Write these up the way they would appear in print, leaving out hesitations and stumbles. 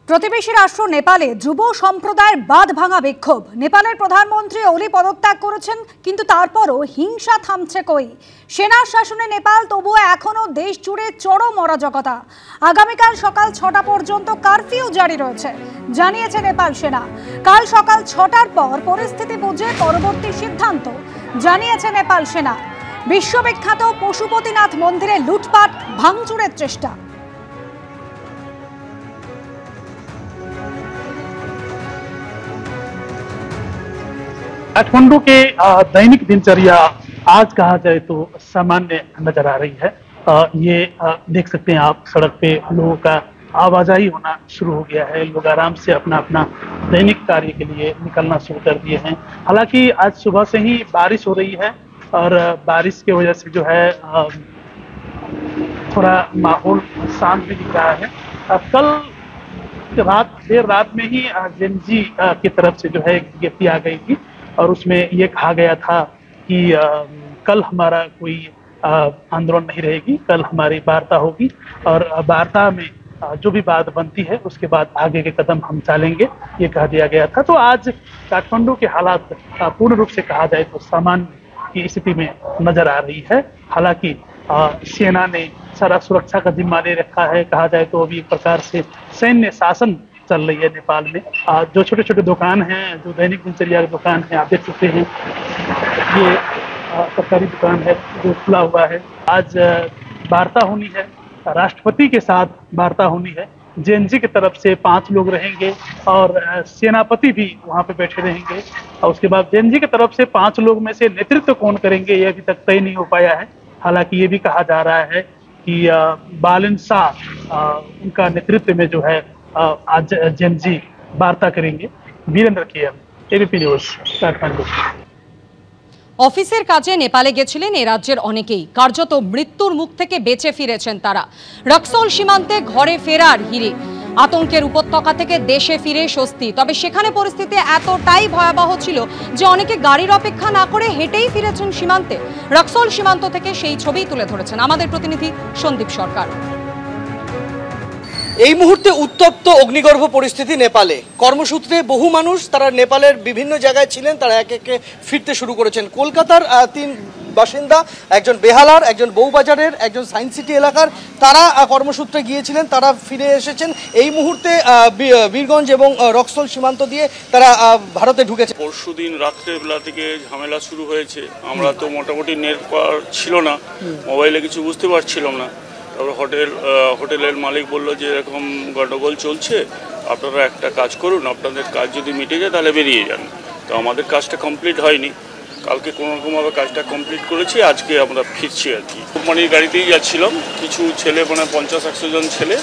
প্রতিবেশী রাষ্ট্র নেপালে যুব সম্প্রদায়ের বাঁধ ভাঙা বিক্ষোভ। নেপালের প্রধানমন্ত্রী ওলি পদত্যাগ করেছেন, কিন্তু তারপরও হিংসা থামছে কই। সেনার শাসনে নেপাল তবুও এখনও দেশ জুড়ে চরম অরাজকতা। আগামীকাল সকাল 6টা পর্যন্ত কারফিউ জারি রয়েছে, জানিয়েছে নেপাল সেনা। কাল সকাল 6টার পর পরিস্থিতি বুঝে পরবর্তী সিদ্ধান্ত, জানিয়েছে নেপাল সেনা। বিশ্ববিখ্যাত পশুপতিনাথ মন্দিরে লুটপাট ভাঙচুরের চেষ্টা। काठमांडू के दैनिक दिनचर्या आज कहा जाए तो सामान्य नजर आ रही है। ये देख सकते हैं आप, सड़क पे लोगों का आवाजाही होना शुरू हो गया है। लोग आराम से अपना अपना दैनिक कार्य के लिए निकलना शुरू कर दिए हैं। हालांकि आज सुबह से ही बारिश हो रही है और बारिश की वजह से जो है थोड़ा माहौल शांत भी दिख रहा है। कल देर रात में ही जेनजी की तरफ से जो है विज्ञप्ति आ गई थी और उसमें ये कहा गया था कि कल हमारा कोई आंदोलन नहीं रहेगी, कल हमारी वार्ता होगी और वार्ता में जो भी बात बनती है उसके बाद आगे के कदम हम चालेंगे, ये कह दिया गया था। तो आज काठमांडू के हालात पूर्ण रूप से कहा जाए तो सामान्य की स्थिति में नजर आ रही है। हालांकि सेना ने सारा सुरक्षा का जिम्मा ले रखा है। कहा जाए तो अभी एक प्रकार से सैन्य शासन चल रही है नेपाल में। जो छोटे छोटे दुकान हैं, जो दैनिक दिनचर्या के दुकान है, आप देख सकते हैं ये सरकारी दुकान है जो खुला हुआ है। आज वार्ता होनी है, राष्ट्रपति के साथ वार्ता होनी है। जेएनजी की तरफ से 5 लोग रहेंगे और सेनापति भी वहां पे बैठे रहेंगे और उसके बाद जेएनजी की तरफ से 5 लोग में से नेतृत्व कौन करेंगे ये अभी तक तय नहीं हो पाया है। हालांकि ये भी कहा जा रहा है कि बालन शाह उनका नेतृत्व में जो है आज जेएनजी वार्ता करेंगे। वीरेंद्र के एबीपी न्यूज काठमांडू। অফিসের কাজে নেপালে গেছিলেন এই রাজ্যের অনেকেই। কার্যত মৃত্যুর মুখ থেকে বেঁচে ফিরেছেন তারা। রক্সৌল সীমান্তে ঘরে ফেরার হিড়ে, আতঙ্কের উপত্যকা থেকে দেশে ফিরে স্বস্তি। তবে সেখানে পরিস্থিতি এতটাই ভয়াবহ ছিল যে অনেকে গাড়ির অপেক্ষা না করে হেঁটেই ফিরেছেন সীমান্তে। রক্সৌল সীমান্ত থেকে সেই ছবি তুলে ধরেছেন আমাদের প্রতিনিধি সন্দীপ সরকার। এই মুহূর্তে উত্তপ্ত অগ্নিগর্ভ পরিস্থিতি নেপালে। কর্মসূত্রে বহু মানুষ তারা নেপালের বিভিন্ন জায়গায় ছিলেন, তারা একে একে ফিরতে শুরু করেছেন। কলকাতার 3 বাসিন্দা, একজন বেহালার, একজন বউবাজারের, একজন সায়েন্স সিটি এলাকার, তারা কর্মসূত্রে গিয়েছিলেন, তারা ফিরে এসেছেন। এই মুহূর্তে বীরগঞ্জ এবং রক্সৌল সীমান্ত দিয়ে তারা ভারতে ঢুকেছে। পরশুদিন রাত্রেবেলা থেকে ঝামেলা শুরু হয়েছে। আমরা তো মোটামুটি নেট ছিল না, মোবাইলে কিছু বুঝতে পারছিলাম না। তারপর হোটেলের মালিক বলল যে এরকম গন্ডগোল চলছে, আপনারা একটা কাজ করুন, আপনাদের কাজ যদি মিটে যায় তাহলে বেরিয়ে যান। তো আমাদের কাজটা কমপ্লিট হয়নি, কালকে কোনোরকমভাবে কাজটা কমপ্লিট করেছি, আজকে আমরা ফিরছি আর কি। কোম্পানির গাড়িতেই যাচ্ছিলাম, কিছু ছেলে মানে 50-100 জন ছেলে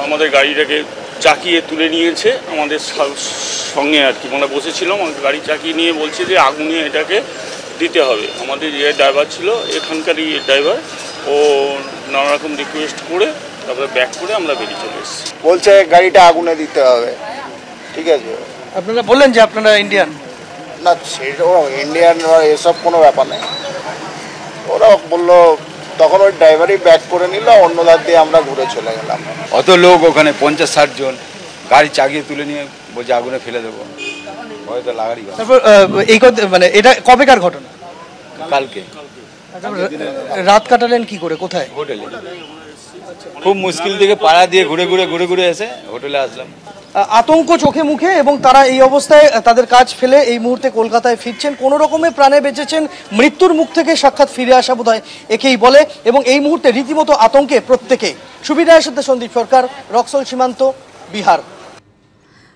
আমাদের গাড়িটাকে চাকিয়ে তুলে নিয়েছে আমাদের সঙ্গে আর কি। মানে বসেছিলাম, গাড়ি চাকিয়ে নিয়ে বলছে যে আগুনে এটাকে দিতে হবে। আমাদের যে ড্রাইভার ছিল এখানকারই ড্রাইভার, ও নানা রকম রিকোয়েস্ট করে তারপরে ব্যাক করে আমরা বেরিয়ে চলে এসেছি। বলছে গাড়িটা আগুনে দিতে হবে, ঠিক আছে। আপনারা বললেন যে আপনারা ইন্ডিয়ান? না, সেটা ইন্ডিয়ান এসব কোনো ব্যাপার নেই। ওরা বললো, তখন ওই ড্রাইভারই ব্যাক করে নিল, অন্য ধার দিয়ে আমরা ঘুরে চলে গেলাম। অত লোক ওখানে 50-60 জন গাড়ি চাগিয়ে তুলে নিয়ে বলছে আগুনে ফেলে দেবো, হয়তো লাগারই। তারপর এই মানে এটা কবেকার ঘটনা? কালকে। রাত কাটালেন কি করে, কোথায়? হোটেলে। খুব মুশকিল থেকে পাড়া দিয়ে ঘুরে ঘুরে এসে হোটেলে আসলাম। আতঙ্ক চোখে মুখে, এবং তারা এই অবস্থায় তাদের কাজ ফেলে এই মুহূর্তে কলকাতায় ফিরছেন। কোনো রকমে প্রাণে বেঁচেছেন, মৃত্যুর মুখ থেকে সাক্ষাৎ ফিরে আসা বোধহয় একেই বলে। এবং এই মুহূর্তে রীতিমতো আতঙ্কে প্রত্যেকে। সুবিধার সাথে সন্দীপ সরকার, রক্সৌল সীমান্ত, বিহার।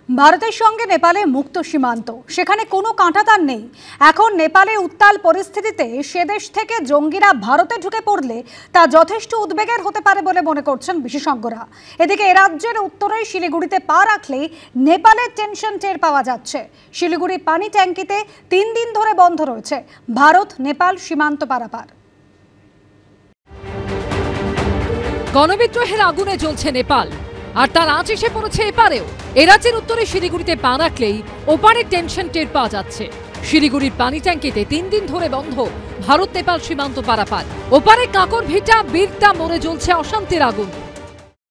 ভারতের সঙ্গে নেপালে মুক্ত সীমান্ত, সেখানে কোনো কাঁটাতার নেই। এখন নেপালে উত্তাল পরিস্থিতিতে সে দেশ থেকে জঙ্গিরা ভারতে ঢুকে পড়লে তা যথেষ্ট উদ্বেগের হতে পারে বলে মনে করছেন বিশেষজ্ঞরা। এদিকে এ রাজ্যের উত্তরে শিলিগুড়িতে পা রাখলেই নেপালের টেনশন টের পাওয়া যাচ্ছে। শিলিগুড়ি পানি ট্যাঙ্কিতে 3 দিন ধরে বন্ধ রয়েছে ভারত নেপাল সীমান্ত পারাপার। গণবিদ্রোহের আগুনে জ্বলছে নেপাল, আর তার আঁচ এসে পড়েছে এপারেও। এ রাজ্যের উত্তরে শিলিগুড়িতে পা রাখলেই ওপারের টেনশন টের পাওয়া যাচ্ছে। শিলিগুড়ির পানি ট্যাঙ্কিতে 3 দিন ধরে বন্ধ ভারত নেপাল সীমান্ত পারাপার। ওপারে কাকর ভিটা বীরটা মোড়ে জ্বলছে অশান্তির আগুন।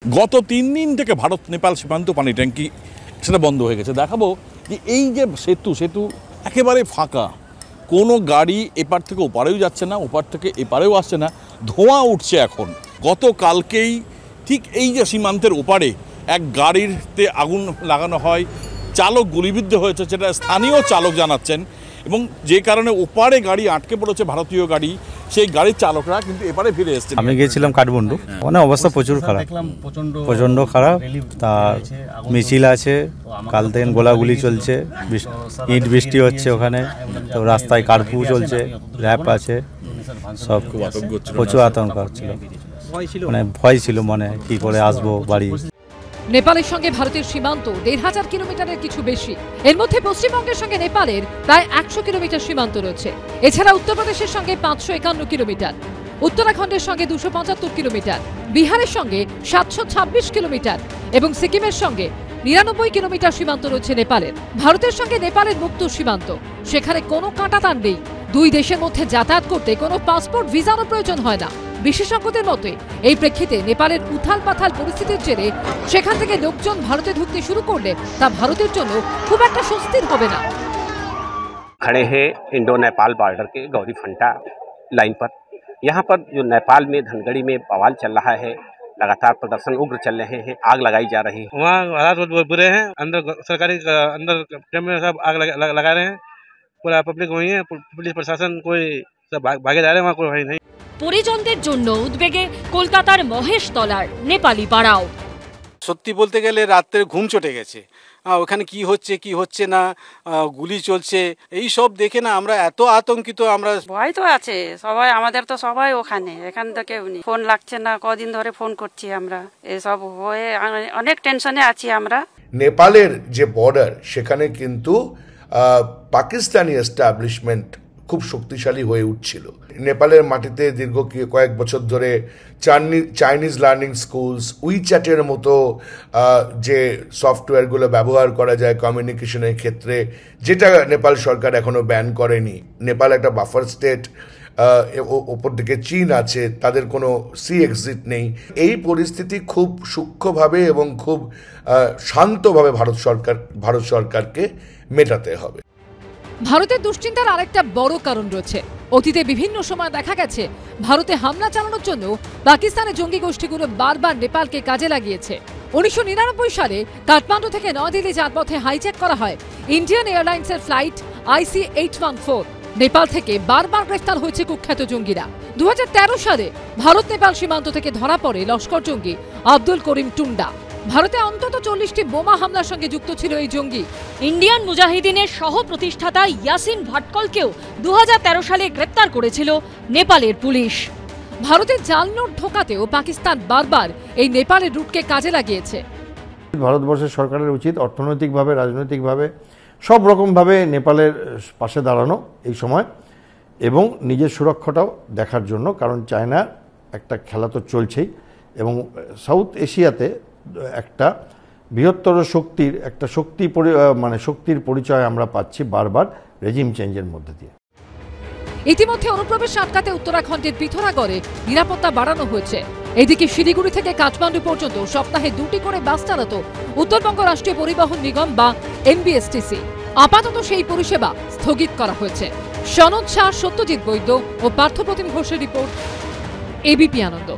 গত 3 দিন থেকে ভারত নেপাল সীমান্ত পানি ট্যাঙ্কি সেটা বন্ধ হয়ে গেছে। দেখাবো যে এই যে সেতু একেবারে ফাঁকা, কোনো গাড়ি এপার থেকে ওপারেও যাচ্ছে না, ওপার থেকে এপারেও আসছে না, ধোঁয়া উঠছে এখন। গতকালকেই ঠিক এই যে সীমান্তের ওপারে এক গাড়িতে আগুন লাগানো হয়, চালক গুলিবিদ্ধ হয়েছে, সেটা স্থানীয় চালক জানাচ্ছেন, এবং যে কারণে ওপারে গাড়ি আটকে পড়েছে ভারতীয় গাড়ি, সেই গাড়ির চালকরা কিন্তু এপারে ফিরে এসেছে। আমি গিয়েছিলাম কাঠমান্ডু, মানে অবস্থা প্রচুর খারাপ, প্রচণ্ড খারাপ। তার মিছিল আছে, কাল থেকে গোলাগুলি চলছে, ইট বৃষ্টি হচ্ছে ওখানে, তো রাস্তায় কারফিউ চলছে, র্যাপ আছে, সব প্রচুর আতঙ্ক হচ্ছিল, মানে ভয় ছিল মনে কি করে আসবো বাড়ি। নেপালের সঙ্গে ভারতের সীমান্ত ১৫০০ কিলোমিটারের কিছু বেশি। এর মধ্যে পশ্চিমবঙ্গের সঙ্গে নেপালের প্রায় ১০০ কিলোমিটার সীমান্ত রয়েছে। এছাড়া উত্তরপ্রদেশের সঙ্গে ৫৫১ কিলোমিটার, উত্তরাখণ্ডের সঙ্গে ২৭৫ কিলোমিটার, বিহারের সঙ্গে ৭২৬ কিলোমিটার এবং সিকিমের সঙ্গে ৯৯ কিলোমিটার সীমান্ত রয়েছে নেপালের। ভারতের সঙ্গে নেপালের মুক্ত সীমান্ত, সেখানে কোনো কাঁটাতান নেই। দুই দেশের মধ্যে যাতায়াত করতে কোনো পাসপোর্ট ভিসারও প্রয়োজন হয় না। বিশেষজ্ঞদের মতে এই প্রেক্ষিতে নেপালের উথাল পাথাল পরিস্থিতির জেরে সেখান থেকে লোকজন ভারতে ঢুকতে শুরু করলে তা ভারতের জন্য খুব একটা স্বস্তির হবে না। खड़े हैं इंडो नेपाल बॉर्डर के गौरी फंटा लाइन पर। यहाँ पर जो नेपाल में धनगढ़ी में बवाल चल रहा है, लगातार प्रदर्शन उग्र चल रहे हैं, आग लगाई जा रही है। वहाँ हालात बहुत बुरे हैं, अंदर सरकारी अंदर कैंप में सब आग लगा रहे हैं, पूरा पब्लिक वही है, पुलिस प्रशासन कोई सब भागे जा रहे हैं, वहाँ कोई नहीं। পরিজনদের জন্য উদ্বেগে কলকাতার মহেশতলার নেপালি পাড়াও। সত্যি বলতে গেলে রাত্রে ঘুম চটে গেছে, ওখানে কি হচ্ছে না, গুলি চলছে, এই সব দেখে না আমরা এত আতঙ্কিত। আমরা ভয় তো আছে সবাই, আমাদের তো সবাই ওখানে, এখান থেকে ফোন লাগছে না, কদিন ধরে ফোন করছি আমরা, এসব হয়ে অনেক টেনশনে আছি আমরা। নেপালের যে বর্ডার সেখানে কিন্তু পাকিস্তানি এস্টাবলিশমেন্ট খুব শক্তিশালী হয়ে উঠছিল। নেপালের মাটিতে দীর্ঘ কয়েক বছর ধরে চাইনিজ লার্নিং স্কুলস, উইচ্যাটের মতো যে সফটওয়্যারগুলো ব্যবহার করা যায় কমিউনিকেশনের ক্ষেত্রে, যেটা নেপাল সরকার এখনো ব্যান করেনি। নেপাল একটা বাফার স্টেট, ওপর দিকে চীন আছে, তাদের কোনো সি এক্সিট নেই। এই পরিস্থিতি খুব সূক্ষ্মভাবে এবং খুব শান্তভাবে ভারত সরকারকে মেটাতে হবে। ভারতের দুশ্চিন্তার আরেকটা বড় কারণ রয়েছে। অতীতে বিভিন্ন সময় দেখা গেছে ভারতে হামলা চালানোর জন্য পাকিস্তানের জঙ্গি গোষ্ঠীগুলো বারবার নেপালকে কাজে লাগিয়েছে। ১৯৯৯ সালে কাঠমান্ডু থেকে নয়াদিল্লি যাওয়ার পথে হাইজ্যাক করা হয় ইন্ডিয়ান এয়ারলাইন্সের ফ্লাইট IC-814। নেপাল থেকে বারবার গ্রেফতার হয়েছে কুখ্যাত জঙ্গিরা। ২০১৩ সালে ভারত নেপাল সীমান্ত থেকে ধরা পড়ে লস্কর জঙ্গি আব্দুল করিম টুন্ডা। ভারতে অন্তত ৪০টি বোমা হামলার সঙ্গে যুক্ত ছিল এই জঙ্গি। ইন্ডিয়ান মুজাহিদিনের সহ প্রতিষ্ঠাতা ইয়াসিন ভাটকলকেও ২০১৩ সালে গ্রেপ্তার করেছিল নেপালের পুলিশ। ভারতের জাল নোট ঢোকাতেও পাকিস্তান বারবার এই নেপালের রুটকে কাজে লাগিয়েছে। ভারতবর্ষের সরকারের উচিত অর্থনৈতিকভাবে, রাজনৈতিকভাবে, সব রকমভাবে নেপালের পাশে দাঁড়ানো এই সময়, এবং নিজের সুরক্ষাটাও দেখার জন্য। কারণ চায়না একটা খেলা তো চলছেই, এবং সাউথ এশিয়াতে একটা বৃহত্তর শক্তির পরিচয় আমরা পাচ্ছি বারবার রেজিম চেঞ্জের মধ্যে দিয়ে। ইতিমধ্যে অনুপ্রবেশ আটকাতে উত্তরাখণ্ডের পিথোরাগড়ে নিরাপত্তা বাড়ানো হয়েছে। এদিকে শিলিগুড়ি থেকে কাঠমান্ডু পর্যন্ত সপ্তাহে 2টি করে বাস চালাতো উত্তরবঙ্গ রাষ্ট্রীয় পরিবহন নিগম বা NBSTC। আপাতত সেই পরিষেবা স্থগিত করা হয়েছে। সনদ শাহ, সত্যজিৎ বৈদ্য ও পার্থপ্রতিম ঘোষের রিপোর্ট, ABP আনন্দ।